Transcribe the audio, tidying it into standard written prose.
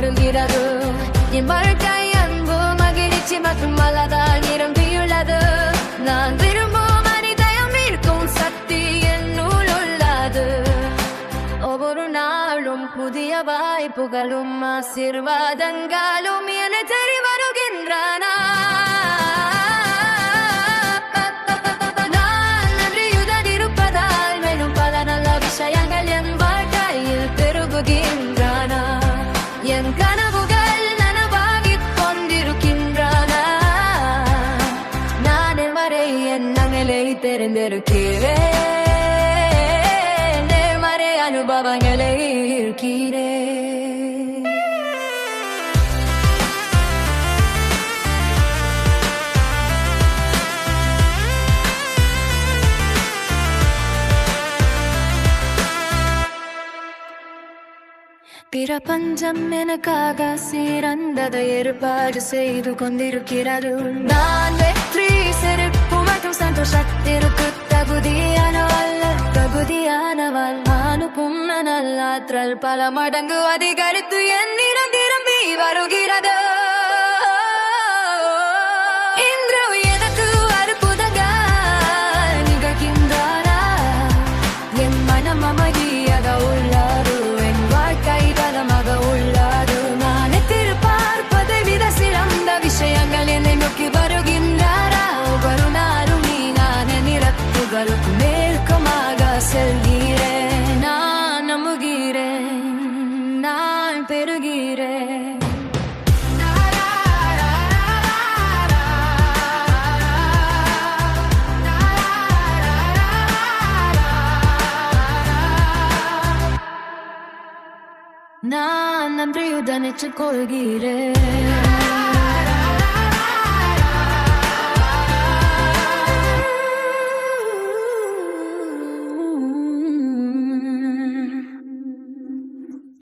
வருகிறது என் வாழ்க்கை அன்பு மகிழ்ச்சி மற்றும் மலதான் நிரம்பியுள்ளது நான் விரும்பும் மனிதயம் இருக்கும் சக்தி என்னுள் உள்ளது ஒவ்வொரு நாளும் புதிய வாய்ப்புகளும் ஆசீர்வாதங்களும் என தெரி வருகின்றன நான் நன்றியுடன் இருப்பதால் மேலும் பல நல்ல விஷயங்கள் என் வாழ்க்கையில் பெருகுகின்றன என் கனவுகள் நனவாகிக் கொண்டிருக்கின்றன நான் வரை என் நங்களை தெரிந்திருக்கிறேன் நேர்மறை அனுபவங்களை இருக்கிறேன் பிரபஞ்சம் எனக்காக சிறந்ததை ஏற்பாடு செய்து கொண்டிருக்கிறது நான் வெற்றி சிறப்பு மற்றும் சந்தோஷத்திற்கு தகுதியானவள் அனுப்பும் நல்லாற்றல் பல மடங்கு அதிகரித்து என்னிடம் திரும்பி வருகிறது இன்று எனக்கு அற்புதங்கள் நிகழ்கின்றன என் மனம் அமைதியாக உள்ளது என் வாழ்க்கை தளமாக உள்ளது நான் எதிர்பார்ப்பதை விட சிறந்த விஷயங்கள் என்னை நோக்கி வருகின்றன ஒவ்வொரு நாளும் நீ நான் நிரப்புகளுக்கு மேற்கமாக செல்கிறேன் நான் நம்புகிறேன் நான் பெறுகிறேன் நான் நன்றியுடன் ஏற்றுக்கொள்கிறேன்